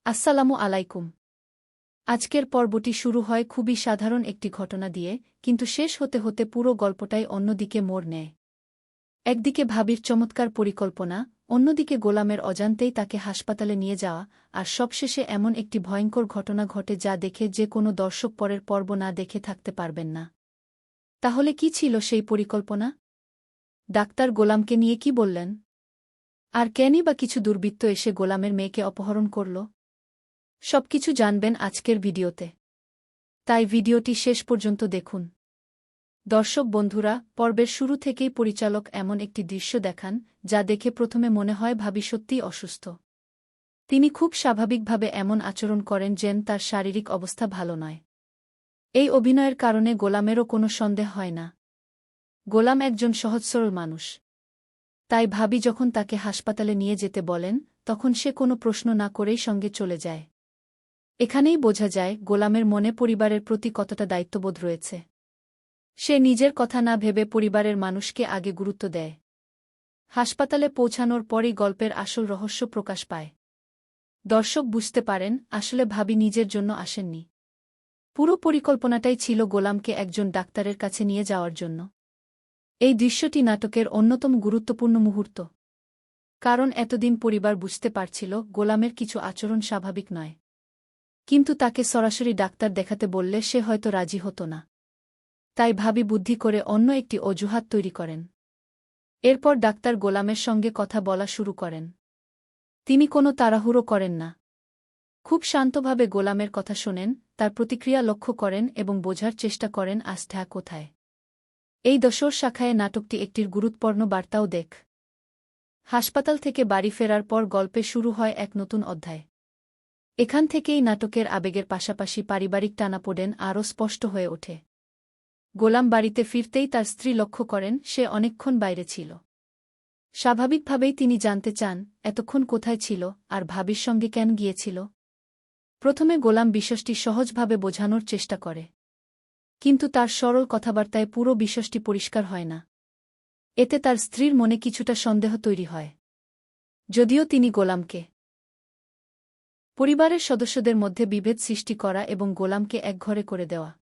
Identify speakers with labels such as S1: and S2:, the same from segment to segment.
S1: আসসালামু আলাইকুম। আজকের পর্বটি শুরু হয় খুবই সাধারণ একটি ঘটনা দিয়ে, কিন্তু শেষ হতে হতে পুরো গল্পটাই অন্যদিকে মোড় নেয়। একদিকে ভাবির চমৎকার পরিকল্পনা, অন্যদিকে গোলামের অজান্তেই তাকে হাসপাতালে নিয়ে যাওয়া, আর সবশেষে এমন একটি ভয়ঙ্কর ঘটনা ঘটে যা দেখে যে কোনো দর্শক পরের পর্ব না দেখে থাকতে পারবেন না। তাহলে কি ছিল সেই পরিকল্পনা? ডাক্তার গোলামকে নিয়ে কি বললেন? আর কেনই বা কিছু দুর্বৃত্ত এসে গোলামের মেয়েকে অপহরণ করল? সবকিছু জানবেন আজকের ভিডিওতে। তাই ভিডিওটি শেষ পর্যন্ত দেখুন। দর্শক বন্ধুরা, পর্বের শুরু থেকেই পরিচালক এমন একটি দৃশ্য দেখান যা দেখে প্রথমে মনে হয় ভাবি সত্যিই অসুস্থ। তিনি খুব স্বাভাবিকভাবে এমন আচরণ করেন যেন তার শারীরিক অবস্থা ভালো নয়। এই অভিনয়ের কারণে গোলামেরও কোনো সন্দেহ হয় না। গোলাম একজন সহজ-সরল মানুষ। তাই ভাবি যখন তাকে হাসপাতালে নিয়ে যেতে বলেন, তখন সে কোনো প্রশ্ন না করেই সঙ্গে চলে যায়। এখানেই বোঝা যায় গোলামের মনে পরিবারের প্রতি কতটা দায়িত্ববোধ রয়েছে। সে নিজের কথা না ভেবে পরিবারের মানুষকে আগে গুরুত্ব দেয়। হাসপাতালে পৌঁছানোর পরই গল্পের আসল রহস্য প্রকাশ পায়। দর্শক বুঝতে পারেন আসলে ভাবি নিজের জন্য আসেননি। পুরো পরিকল্পনাটাই ছিল গোলামকে একজন ডাক্তারের কাছে নিয়ে যাওয়ার জন্য। এই দৃশ্যটি নাটকের অন্যতম গুরুত্বপূর্ণ মুহূর্ত। কারণ এতদিন পরিবার বুঝতে পারছিল গোলামের কিছু আচরণ স্বাভাবিক নয়। কিন্তু তাকে সরাসরি ডাক্তার দেখাতে বললে সে হয়তো রাজি হতো না। তাই ভাবি বুদ্ধি করে অন্য একটি অজুহাত তৈরি করেন। এরপর ডাক্তার গোলামের সঙ্গে কথা বলা শুরু করেন। তিনি কোনো তাড়াহুড়ো করেন না। খুব শান্তভাবে গোলামের কথা শোনেন, তার প্রতিক্রিয়া লক্ষ্য করেন এবং বোঝার চেষ্টা করেন আস্থা কোথায়। এই দশর শাখায় নাটকটি একটির গুরুত্বপূর্ণ বার্তাও দেখ। হাসপাতাল থেকে বাড়ি ফেরার পর গল্পে শুরু হয় এক নতুন অধ্যায়। এখান থেকেই নাটকের আবেগের পাশাপাশি পারিবারিক টানাপোড়েন আরও স্পষ্ট হয়ে ওঠে। গোলাম বাড়িতে ফিরতেই তার স্ত্রী লক্ষ্য করেন সে অনেকক্ষণ বাইরে ছিল। স্বাভাবিকভাবেই তিনি জানতে চান এতক্ষণ কোথায় ছিল আর ভাবির সঙ্গে কেন গিয়েছিল। প্রথমে গোলাম বিষয়টি সহজভাবে বোঝানোর চেষ্টা করে। কিন্তু তার সরল কথাবার্তায় পুরো বিষয়টি পরিষ্কার হয় না। এতে তার স্ত্রীর মনে কিছুটা সন্দেহ তৈরি হয়। যদিও তিনি গোলামকে পরিবারের সদস্যদের মধ্যে বিভেদ সৃষ্টি করা এবং গোলামকে একঘরে করে দেওয়া।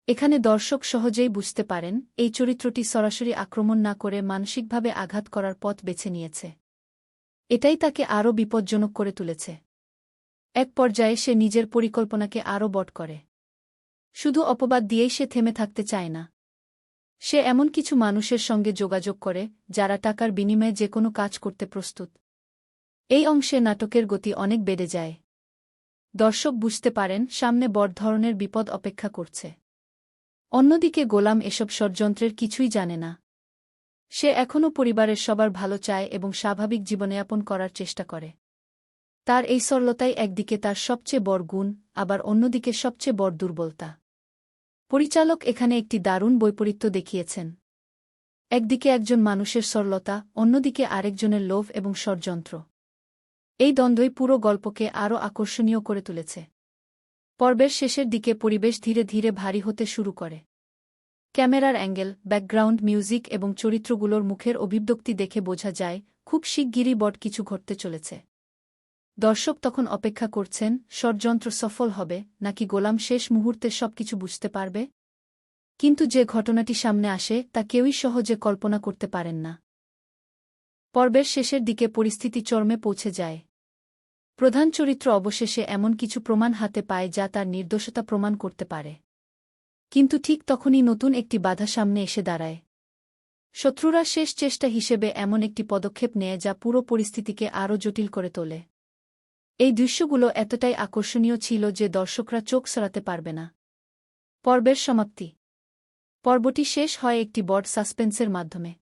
S1: এখানে দর্শক সহজেই বুঝতে পারেন এই চরিত্রটি সরাসরি আক্রমণ না করে মানসিকভাবে আঘাত করার পথ বেছে নিয়েছে। এটাই তাকে আরও বিপজ্জনক করে তুলেছে। এক পর্যায়ে সে নিজের পরিকল্পনাকে আরও বড় করে। শুধু অপবাদ দিয়েই সে থেমে থাকতে চায় না। সে এমন কিছু মানুষের সঙ্গে যোগাযোগ করে যারা টাকার বিনিময়ে যে কোনো কাজ করতে প্রস্তুত। এই অংশে নাটকের গতি অনেক বেড়ে যায়। দর্শক বুঝতে পারেন সামনে বড় ধরনের বিপদ অপেক্ষা করছে। অন্যদিকে গোলাম এসব ষড়যন্ত্রের কিছুই জানে না। সে এখনও পরিবারের সবার ভালো চায় এবং স্বাভাবিক জীবনযাপন করার চেষ্টা করে। তার এই সরলতাই একদিকে তার সবচেয়ে বড় গুণ, আবার অন্যদিকে সবচেয়ে বড় দুর্বলতা। পরিচালক এখানে একটি দারুণ বৈপরীত্য দেখিয়েছেন। একদিকে একজন মানুষের সরলতা, অন্যদিকে আরেকজনের লোভ এবং ষড়যন্ত্র। এই দ্বন্দ্বই পুরো গল্পকে আরও আকর্ষণীয় করে তুলেছে। পর্বের শেষের দিকে পরিবেশ ধীরে ধীরে ভারী হতে শুরু করে। ক্যামেরার অ্যাঙ্গেল, ব্যাকগ্রাউন্ড মিউজিক এবং চরিত্রগুলোর মুখের অভিব্যক্তি দেখে বোঝা যায় খুব শিগগিরই বড় কিছু ঘটতে চলেছে। দর্শক তখন অপেক্ষা করছেন ষড়যন্ত্র সফল হবে নাকি গোলাম শেষ মুহূর্তে সবকিছু বুঝতে পারবে। কিন্তু যে ঘটনাটি সামনে আসে তা কেউই সহজে কল্পনা করতে পারেন না। পর্বের শেষের দিকে পরিস্থিতি চরমে পৌঁছে যায়। প্রধান চরিত্র অবশেষে এমন কিছু প্রমাণ হাতে পায় যা তার নির্দোষতা প্রমাণ করতে পারে। কিন্তু ঠিক তখনই নতুন একটি বাধা সামনে এসে দাঁড়ায়। শত্রুরা শেষ চেষ্টা হিসেবে এমন একটি পদক্ষেপ নেয় যা পুরো পরিস্থিতিকে আরও জটিল করে তোলে। এই দৃশ্যগুলো এতটাই আকর্ষণীয় ছিল যে দর্শকরা চোখ সরাতে পারবে না। পর্বের সমাপ্তি। পর্বটি শেষ হয় একটি বড় সাসপেন্সের মাধ্যমে।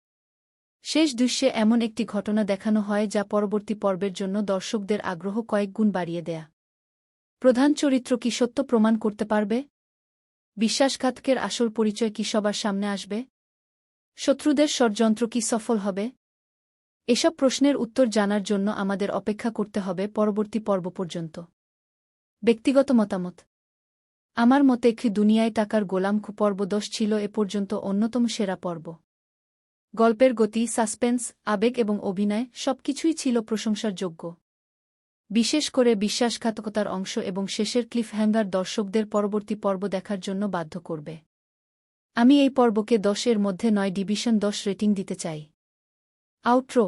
S1: শেষ দৃশ্যে এমন একটি ঘটনা দেখানো হয় যা পরবর্তী পর্বের জন্য দর্শকদের আগ্রহ কয়েক গুণ বাড়িয়ে দেয়া। প্রধান চরিত্র কি সত্য প্রমাণ করতে পারবে? বিশ্বাসঘাতকের আসল পরিচয় কি সবার সামনে আসবে? শত্রুদের ষড়যন্ত্র কি সফল হবে? এসব প্রশ্নের উত্তর জানার জন্য আমাদের অপেক্ষা করতে হবে পরবর্তী পর্ব পর্যন্ত। ব্যক্তিগত মতামত। আমার মতে দুনিয়ায় টাকার গোলাম পর্ব 10 ছিল এ পর্যন্ত অন্যতম সেরা পর্ব। গল্পের গতি, সাসপেন্স, আবেগ এবং অভিনয় সবকিছুই ছিল প্রশংসার যোগ্য। বিশেষ করে বিশ্বাসঘাতকতার অংশ এবং শেষের ক্লিফহ্যাঙ্গার দর্শকদের পরবর্তী পর্ব দেখার জন্য বাধ্য করবে। আমি এই পর্বকে 10-এর মধ্যে 9 ডিভিশন 10 রেটিং দিতে চাই। আউট্রো।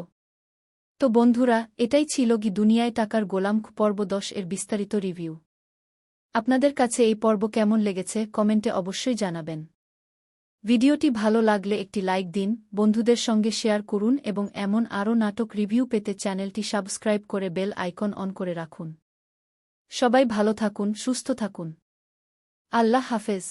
S1: তো বন্ধুরা, এটাই ছিল কি দুনিয়ায় টাকার গোলাম পর্ব 10-এর বিস্তারিত রিভিউ। আপনাদের কাছে এই পর্ব কেমন লেগেছে কমেন্টে অবশ্যই জানাবেন। ভিডিওটি ভালো লাগলে একটি লাইক দিন, বন্ধুদের সঙ্গে শেয়ার করুন এবং এমন আরও নাটক রিভিউ পেতে চ্যানেলটি সাবস্ক্রাইব করে বেল আইকন অন করে রাখুন। সবাই ভালো থাকুন, সুস্থ থাকুন। আল্লাহ হাফেজ।